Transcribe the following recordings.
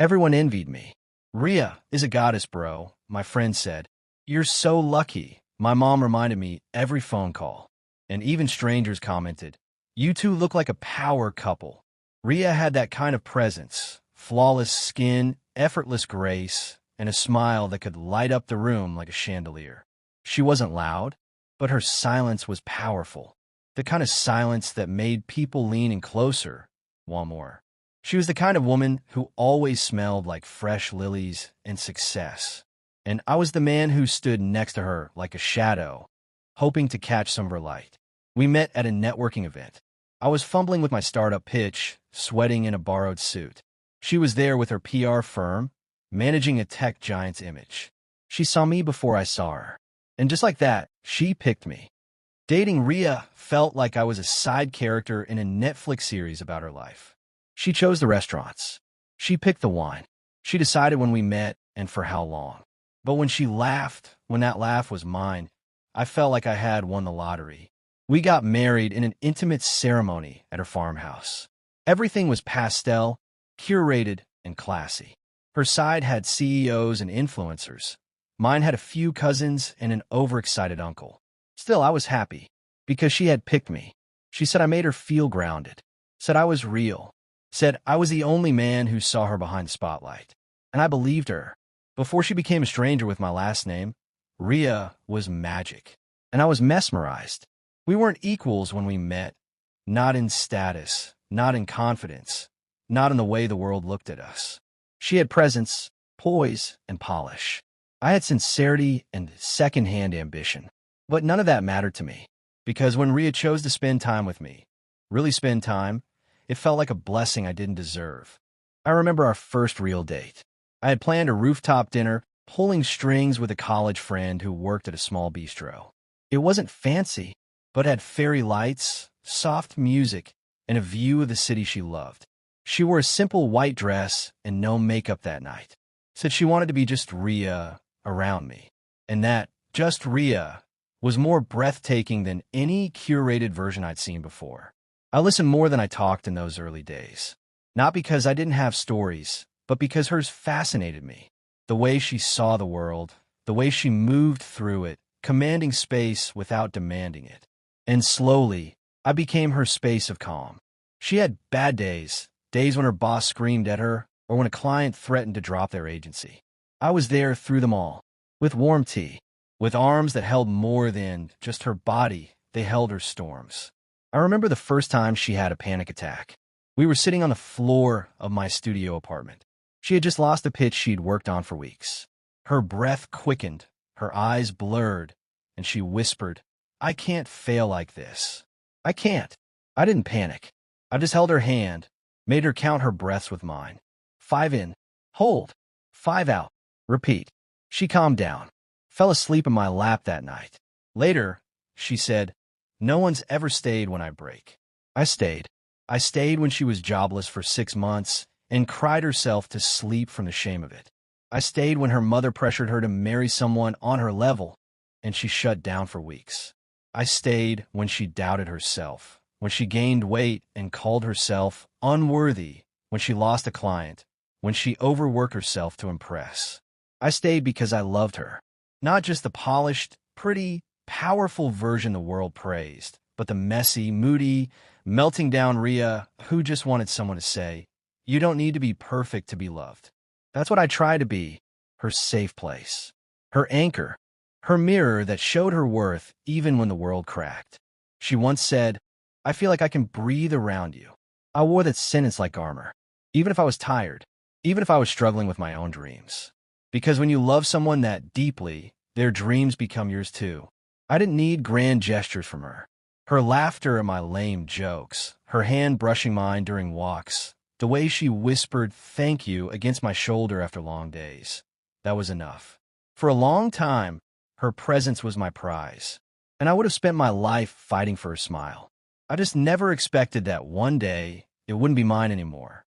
Everyone envied me. "Rhea is a goddess, bro," my friend said. "You're so lucky." My mom reminded me every phone call. And even strangers commented, "You two look like a power couple." Rhea had that kind of presence, flawless skin, effortless grace, and a smile that could light up the room like a chandelier. She wasn't loud, but her silence was powerful. The kind of silence that made people lean in closer, want more. She was the kind of woman who always smelled like fresh lilies and success. And I was the man who stood next to her like a shadow, hoping to catch some of her light. We met at a networking event. I was fumbling with my startup pitch, sweating in a borrowed suit. She was there with her PR firm, managing a tech giant's image. She saw me before I saw her. And just like that, she picked me. Dating Rhea felt like I was a side character in a Netflix series about her life. She chose the restaurants. She picked the wine. She decided when we met and for how long. But when she laughed, when that laugh was mine, I felt like I had won the lottery. We got married in an intimate ceremony at her farmhouse. Everything was pastel, curated, and classy. Her side had CEOs and influencers. Mine had a few cousins and an overexcited uncle. Still, I was happy, because she had picked me. She said I made her feel grounded, said I was real, said I was the only man who saw her behind the spotlight. And I believed her. Before she became a stranger with my last name, Rhea was magic. And I was mesmerized. We weren't equals when we met, not in status, not in confidence, not in the way the world looked at us. She had presence, poise, and polish. I had sincerity and second-hand ambition. But none of that mattered to me, because when Rhea chose to spend time with me, really spend time, it felt like a blessing I didn't deserve. I remember our first real date. I had planned a rooftop dinner, pulling strings with a college friend who worked at a small bistro. It wasn't fancy, but had fairy lights, soft music, and a view of the city she loved. She wore a simple white dress and no makeup that night. Said she wanted to be just Rhea around me, and that just Rhea was more breathtaking than any curated version I'd seen before. I listened more than I talked in those early days. Not because I didn't have stories, but because hers fascinated me. The way she saw the world, the way she moved through it, commanding space without demanding it. And slowly, I became her space of calm. She had bad days, days when her boss screamed at her, or when a client threatened to drop their agency. I was there through them all, with warm tea, with arms that held more than just her body, they held her storms. I remember the first time she had a panic attack. We were sitting on the floor of my studio apartment. She had just lost a pitch she'd worked on for weeks. Her breath quickened, her eyes blurred, and she whispered, "I can't fail like this. I can't." I didn't panic. I just held her hand, made her count her breaths with mine. 5 in, hold, 5 out, repeat. She calmed down, fell asleep in my lap that night. Later, she said, "No one's ever stayed when I break." I stayed. I stayed when she was jobless for 6 months and cried herself to sleep from the shame of it. I stayed when her mother pressured her to marry someone on her level, and she shut down for weeks. I stayed when she doubted herself, when she gained weight and called herself unworthy, when she lost a client, when she overworked herself to impress. I stayed because I loved her. Not just the polished, pretty, powerful version the world praised, but the messy, moody, melting down Rhea who just wanted someone to say, "You don't need to be perfect to be loved." That's what I tried to be, her safe place, her anchor, her mirror that showed her worth even when the world cracked. She once said, "I feel like I can breathe around you." I wore that sentence like armor, even if I was tired, even if I was struggling with my own dreams. Because when you love someone that deeply, their dreams become yours too. I didn't need grand gestures from her. Her laughter at my lame jokes, her hand brushing mine during walks, the way she whispered "thank you" against my shoulder after long days. That was enough. For a long time, her presence was my prize, and I would have spent my life fighting for her smile. I just never expected that one day it wouldn't be mine anymore.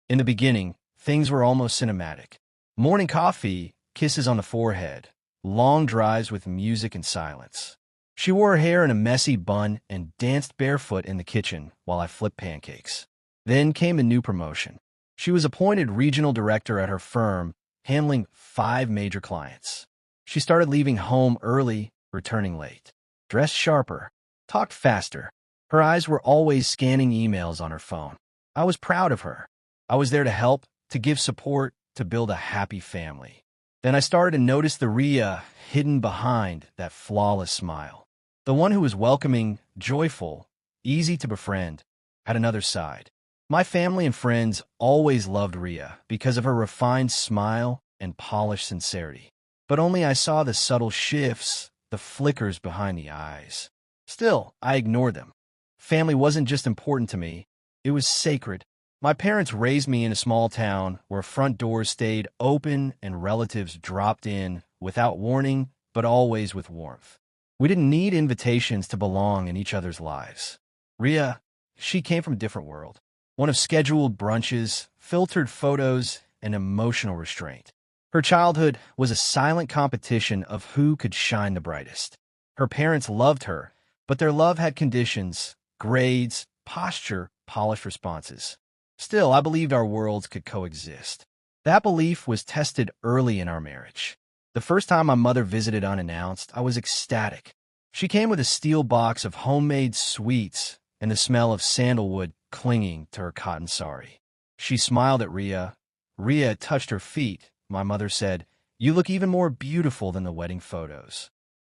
In the beginning, things were almost cinematic. Morning coffee, kisses on the forehead, long drives with music and silence. She wore her hair in a messy bun and danced barefoot in the kitchen while I flipped pancakes. Then came a new promotion. She was appointed regional director at her firm, handling 5 major clients. She started leaving home early, returning late. Dressed sharper, talked faster. Her eyes were always scanning emails on her phone. I was proud of her. I was there to help, to give support, to build a happy family. Then I started to notice the Rhea hidden behind that flawless smile. The one who was welcoming, joyful, easy to befriend, had another side. My family and friends always loved Rhea because of her refined smile and polished sincerity. But only I saw the subtle shifts, the flickers behind the eyes. Still, I ignored them. Family wasn't just important to me, it was sacred. My parents raised me in a small town where front doors stayed open and relatives dropped in without warning, but always with warmth. We didn't need invitations to belong in each other's lives. Rhea, she came from a different world. One of scheduled brunches, filtered photos, and emotional restraint. Her childhood was a silent competition of who could shine the brightest. Her parents loved her, but their love had conditions, grades, posture, polished responses. Still, I believed our worlds could coexist. That belief was tested early in our marriage. The first time my mother visited unannounced, I was ecstatic. She came with a steel box of homemade sweets and the smell of sandalwood clinging to her cotton sari. She smiled at Rhea. Rhea touched her feet. My mother said, "You look even more beautiful than the wedding photos."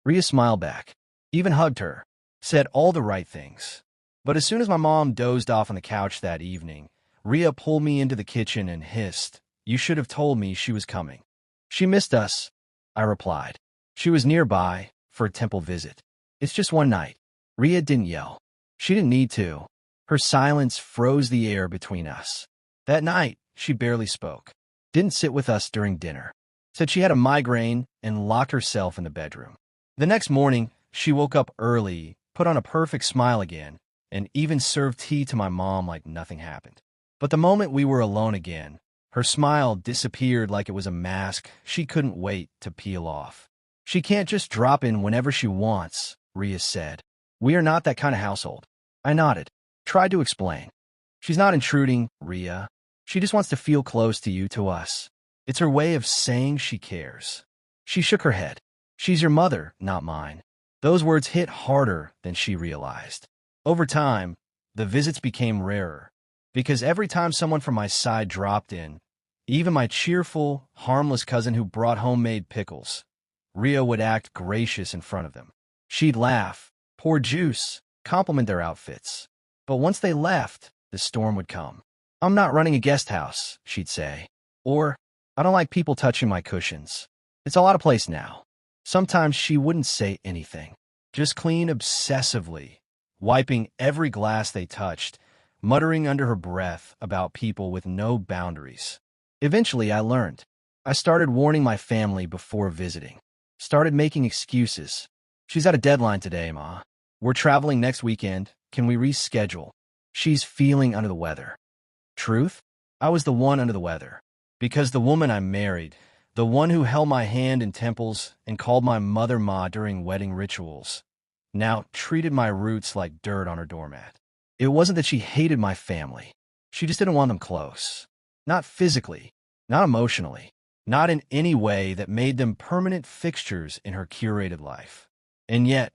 Rhea smiled back, even hugged her, said all the right things. But as soon as my mom dozed off on the couch that evening, Rhea pulled me into the kitchen and hissed, "You should have told me she was coming." "She missed us," I replied. "She was nearby for a temple visit. It's just one night." Rhea didn't yell. She didn't need to. Her silence froze the air between us. That night, she barely spoke. Didn't sit with us during dinner. Said she had a migraine and locked herself in the bedroom. The next morning, she woke up early, put on a perfect smile again, and even served tea to my mom like nothing happened. But the moment we were alone again, her smile disappeared like it was a mask she couldn't wait to peel off. "She can't just drop in whenever she wants," Rhea said. "We are not that kind of household." I nodded, tried to explain. "She's not intruding, Rhea. She just wants to feel close to you, to us. It's her way of saying she cares." She shook her head. "She's your mother, not mine." Those words hit harder than she realized. Over time, the visits became rarer, because every time someone from my side dropped in, even my cheerful, harmless cousin who brought homemade pickles, Rhea would act gracious in front of them. She'd laugh, pour juice, compliment their outfits. But once they left, the storm would come. "I'm not running a guest house," she'd say. Or, "I don't like people touching my cushions. It's all out of place now." Sometimes she wouldn't say anything, just clean obsessively, wiping every glass they touched, muttering under her breath about people with no boundaries. Eventually, I learned. I started warning my family before visiting. Started making excuses. "She's at a deadline today, Ma. We're traveling next weekend. Can we reschedule? She's feeling under the weather." Truth? I was the one under the weather. Because the woman I married, the one who held my hand in temples and called my mother Ma during wedding rituals, now treated my roots like dirt on her doormat. It wasn't that she hated my family. She just didn't want them close. Not physically, not emotionally, not in any way that made them permanent fixtures in her curated life. And yet,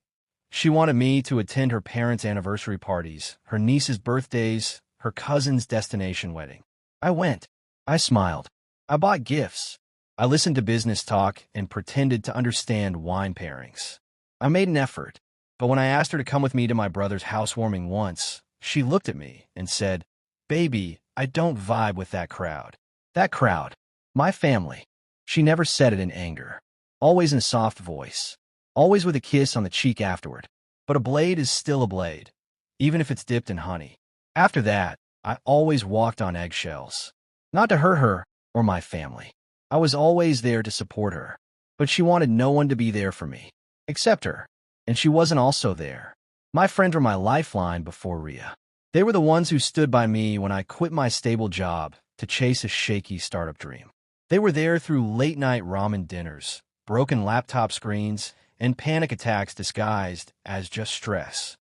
she wanted me to attend her parents' anniversary parties, her niece's birthdays, her cousin's destination wedding. I went. I smiled. I bought gifts. I listened to business talk and pretended to understand wine pairings. I made an effort, but when I asked her to come with me to my brother's housewarming once, she looked at me and said, "Baby, I don't vibe with that crowd." That crowd. My family. She never said it in anger. Always in a soft voice. Always with a kiss on the cheek afterward. But a blade is still a blade, even if it's dipped in honey. After that, I always walked on eggshells. Not to hurt her or my family. I was always there to support her. But she wanted no one to be there for me, except her. And she wasn't also there. My friends were my lifeline before Rhea. They were the ones who stood by me when I quit my stable job to chase a shaky startup dream. They were there through late-night ramen dinners, broken laptop screens, and panic attacks disguised as just stress.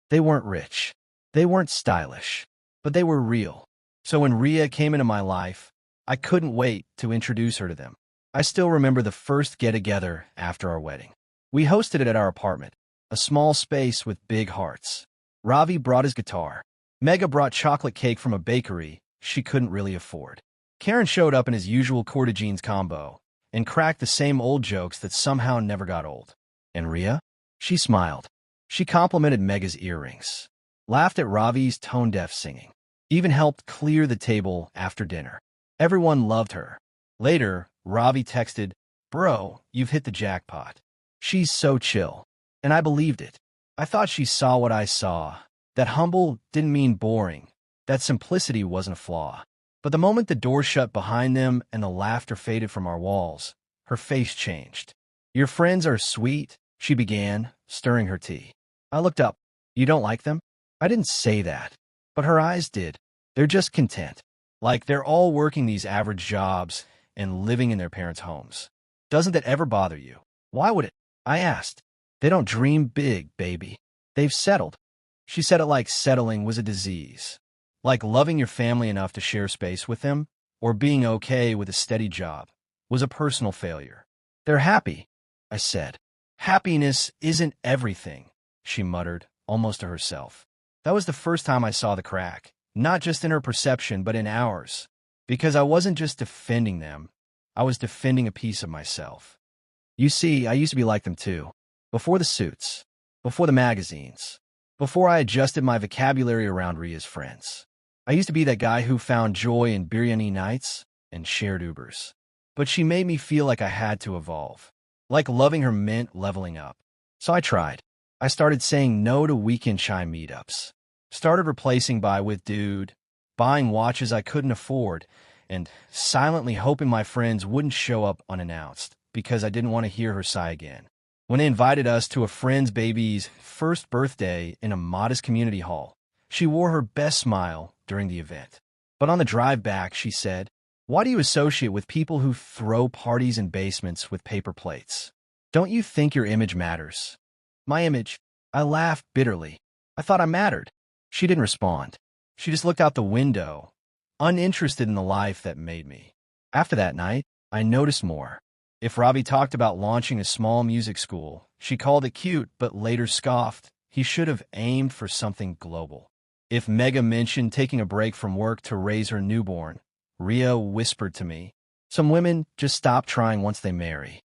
They weren't rich. They weren't stylish. But they were real. So when Rhea came into my life, I couldn't wait to introduce her to them. I still remember the first get-together after our wedding. We hosted it at our apartment, a small space with big hearts. Ravi brought his guitar. Mega brought chocolate cake from a bakery she couldn't really afford. Karen showed up in his usual Corda jeans combo and cracked the same old jokes that somehow never got old. And Rhea? She smiled. She complimented Mega's earrings, laughed at Ravi's tone-deaf singing, even helped clear the table after dinner. Everyone loved her. Later, Ravi texted, "Bro, you've hit the jackpot. She's so chill." And I believed it. I thought she saw what I saw. That humble didn't mean boring. That simplicity wasn't a flaw. But the moment the door shut behind them and the laughter faded from our walls, her face changed. "Your friends are sweet," she began, stirring her tea. I looked up. "You don't like them?" I didn't say that, but her eyes did. "They're just content. Like they're all working these average jobs and living in their parents' homes. Doesn't that ever bother you?" "Why would it?" I asked. "They don't dream big, baby. They've settled." She said it like settling was a disease. Like loving your family enough to share space with them, or being okay with a steady job, was a personal failure. "They're happy," I said. "Happiness isn't everything," she muttered, almost to herself. That was the first time I saw the crack, not just in her perception, but in ours. Because I wasn't just defending them, I was defending a piece of myself. You see, I used to be like them too. Before the suits, before the magazines, before I adjusted my vocabulary around Rhea's friends. I used to be that guy who found joy in biryani nights and shared Ubers. But she made me feel like I had to evolve. Like loving her meant leveling up. So I tried. I started saying no to weekend chai meetups. Started replacing by with dude, buying watches I couldn't afford, and silently hoping my friends wouldn't show up unannounced because I didn't want to hear her sigh again. When they invited us to a friend's baby's first birthday in a modest community hall, she wore her best smile during the event. But on the drive back, she said, "Why do you associate with people who throw parties in basements with paper plates? Don't you think your image matters?" My image? I laughed bitterly. I thought I mattered. She didn't respond. She just looked out the window, uninterested in the life that made me. After that night, I noticed more. If Ravi talked about launching a small music school, she called it cute but later scoffed. He should have aimed for something global. If Mega mentioned taking a break from work to raise her newborn, Rhea whispered to me, "Some women just stop trying once they marry."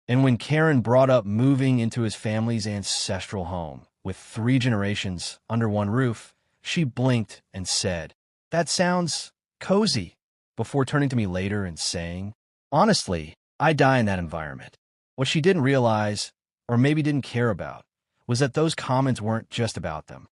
And when Karen brought up moving into his family's ancestral home, with 3 generations under one roof, she blinked and said, "That sounds cozy," before turning to me later and saying, "Honestly, I die in that environment." What she didn't realize, or maybe didn't care about, was that those comments weren't just about them.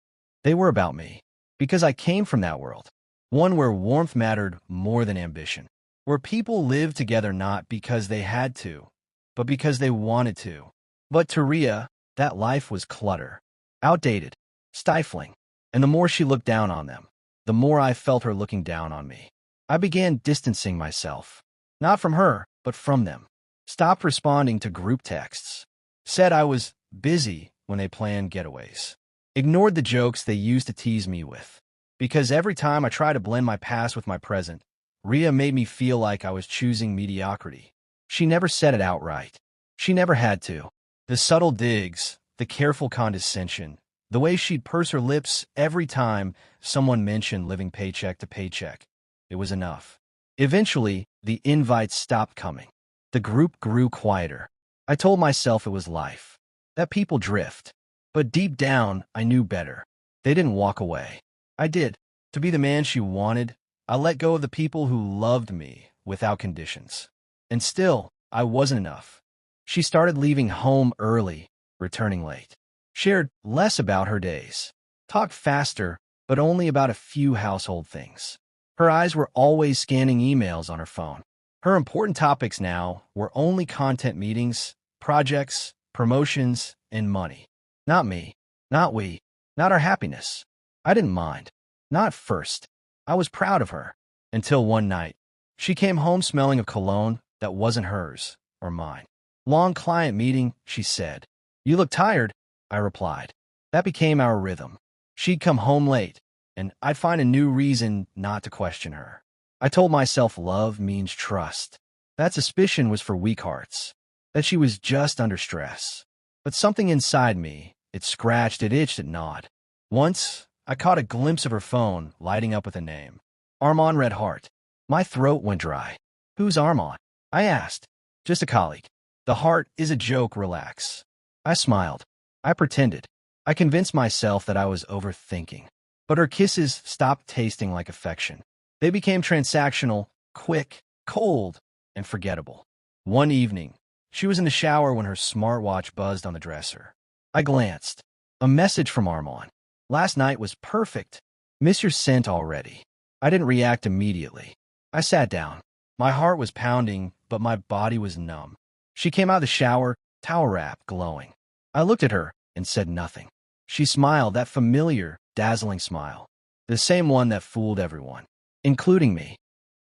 They were about me. Because I came from that world. One where warmth mattered more than ambition. Where people lived together not because they had to, but because they wanted to. But to Rhea, that life was clutter. Outdated. Stifling. And the more she looked down on them, the more I felt her looking down on me. I began distancing myself. Not from her, but from them. Stopped responding to group texts. Said I was busy when they planned getaways. Ignored the jokes they used to tease me with. Because every time I tried to blend my past with my present, Rhea made me feel like I was choosing mediocrity. She never said it outright. She never had to. The subtle digs, the careful condescension, the way she'd purse her lips every time someone mentioned living paycheck to paycheck. It was enough. Eventually, the invites stopped coming. The group grew quieter. I told myself it was life. That people drift. But deep down, I knew better. They didn't walk away. I did. To be the man she wanted, I let go of the people who loved me without conditions. And still, I wasn't enough. She started leaving home early, returning late. Shared less about her days. Talked faster, but only about a few household things. Her eyes were always scanning emails on her phone. Her important topics now were only content meetings, projects, promotions, and money. Not me, not we, not our happiness. I didn't mind. Not first. I was proud of her. Until one night, she came home smelling of cologne that wasn't hers or mine. "Long client meeting," she said. "You look tired," I replied. That became our rhythm. She'd come home late. and I'd find a new reason not to question her. I told myself love means trust. That suspicion was for weak hearts, that she was just under stress. But something inside me, it scratched, it itched, it gnawed. Once, I caught a glimpse of her phone lighting up with a name. Armand Red Heart. My throat went dry. Who's Armand? I asked. Just a colleague. The heart is a joke, relax. I smiled. I pretended. I convinced myself that I was overthinking. But her kisses stopped tasting like affection. They became transactional, quick, cold, and forgettable. One evening, she was in the shower when her smartwatch buzzed on the dresser. I glanced. A message from Armand. Last night was perfect. Miss your scent already. I didn't react immediately. I sat down. My heart was pounding, but my body was numb. She came out of the shower, towel wrap, glowing. I looked at her and said nothing. She smiled, that familiar, dazzling smile. The same one that fooled everyone, including me.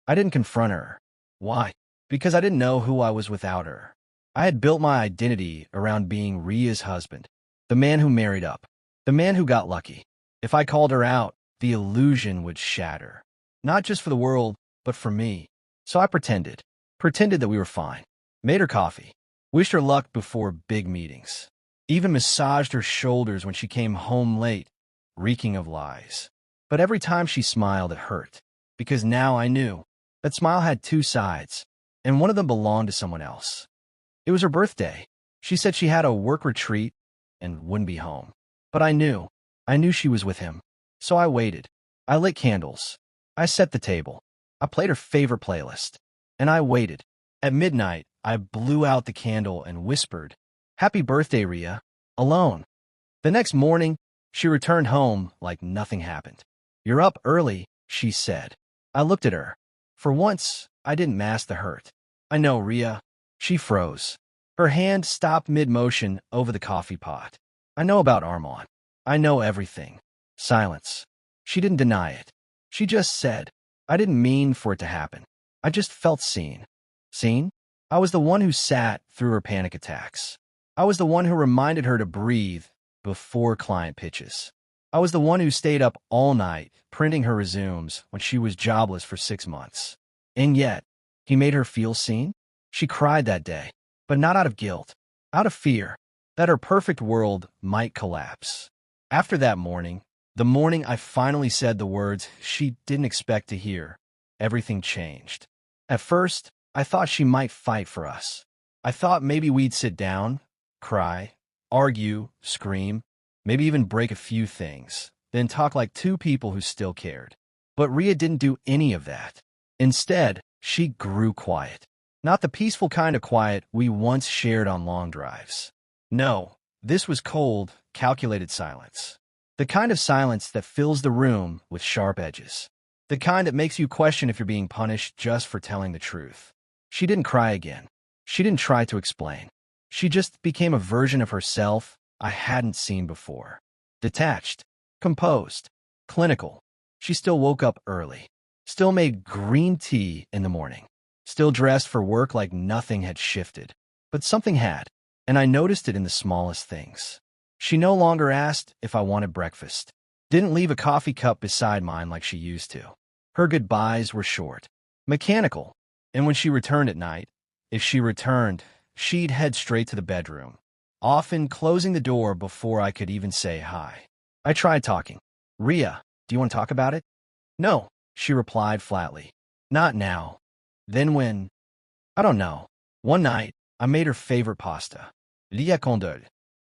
I didn't confront her. Why? Because I didn't know who I was without her. I had built my identity around being Ria's husband, the man who married up, the man who got lucky. If I called her out, the illusion would shatter. Not just for the world, but for me. So I pretended that we were fine. Made her coffee. Wished her luck before big meetings. Even massaged her shoulders when she came home late, reeking of lies. But every time she smiled, it hurt. Because now I knew that smile had two sides, and one of them belonged to someone else. It was her birthday. She said she had a work retreat and wouldn't be home. But I knew she was with him. So I waited. I lit candles. I set the table. I played her favorite playlist. And I waited. At midnight, I blew out the candle and whispered, "Happy birthday, Ria," alone. The next morning, she returned home like nothing happened. "You're up early," she said. I looked at her. For once, I didn't mask the hurt. "I know, Ria." She froze. Her hand stopped mid-motion over the coffee pot. "I know about Armand. I know everything." Silence. She didn't deny it. She just said, "I didn't mean for it to happen. I just felt seen." Seen? I was the one who sat through her panic attacks. I was the one who reminded her to breathe before client pitches. I was the one who stayed up all night printing her resumes when she was jobless for 6 months. And yet, he made her feel seen? She cried that day, but not out of guilt, out of fear that her perfect world might collapse. After that morning, the morning I finally said the words she didn't expect to hear, everything changed. At first, I thought she might fight for us. I thought maybe we'd sit down, cry, argue, scream, maybe even break a few things, then talk like two people who still cared. But Ria didn't do any of that. Instead, she grew quiet. Not the peaceful kind of quiet we once shared on long drives. No, this was cold, calculated silence. The kind of silence that fills the room with sharp edges. The kind that makes you question if you're being punished just for telling the truth. She didn't cry again. She didn't try to explain. She just became a version of herself I hadn't seen before. Detached, composed, clinical. She still woke up early. Still made green tea in the morning. Still dressed for work like nothing had shifted. But something had, and I noticed it in the smallest things. She no longer asked if I wanted breakfast. Didn't leave a coffee cup beside mine like she used to. Her goodbyes were short, mechanical, and when she returned at night, if she returned, she'd head straight to the bedroom, often closing the door before I could even say hi. I tried talking. "Ria, do you want to talk about it?" "No," she replied flatly. "Not now." Then when? I don't know. One night, I made her favorite pasta, Lia Condole,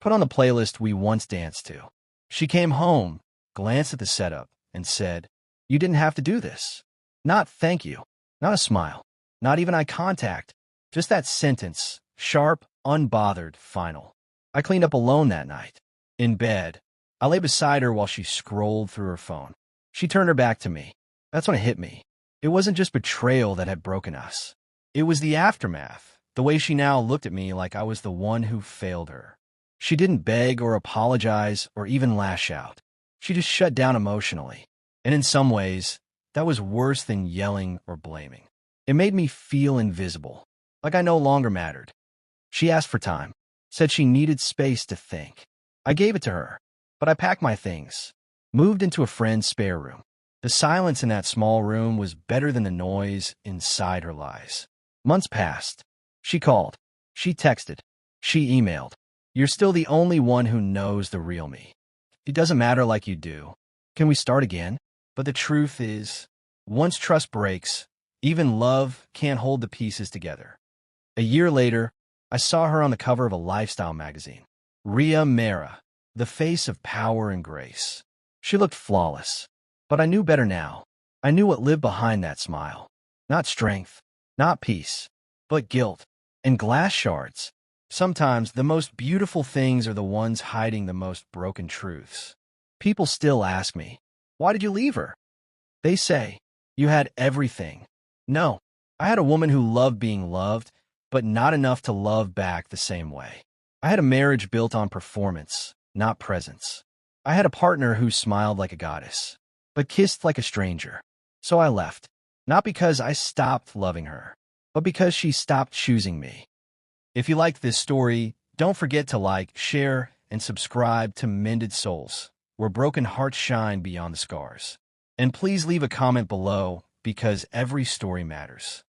put on the playlist we once danced to. She came home, glanced at the setup, and said, "You didn't have to do this." Not thank you, not a smile, not even eye contact, just that sentence, sharp, unbothered, final. I cleaned up alone that night. In bed, I lay beside her while she scrolled through her phone. She turned her back to me. That's when it hit me. It wasn't just betrayal that had broken us. It was the aftermath, the way she now looked at me like I was the one who failed her. She didn't beg or apologize or even lash out. She just shut down emotionally. And in some ways, that was worse than yelling or blaming. It made me feel invisible, like I no longer mattered. She asked for time, said she needed space to think. I gave it to her, but I packed my things, moved into a friend's spare room. The silence in that small room was better than the noise inside her lies. Months passed. She called. She texted. She emailed. You're still the only one who knows the real me. It doesn't matter like you do. Can we start again? But the truth is, once trust breaks, even love can't hold the pieces together. A year later, I saw her on the cover of a lifestyle magazine. Ria Mera, the face of power and grace. She looked flawless. But I knew better now. I knew what lived behind that smile. Not strength, not peace, but guilt and glass shards. Sometimes the most beautiful things are the ones hiding the most broken truths. People still ask me, why did you leave her? They say, you had everything. No, I had a woman who loved being loved, but not enough to love back the same way. I had a marriage built on performance, not presence. I had a partner who smiled like a goddess, but kissed like a stranger. So I left, not because I stopped loving her, but because she stopped choosing me. If you liked this story, don't forget to like, share, and subscribe to Mended Souls, where broken hearts shine beyond the scars. And please leave a comment below, because every story matters.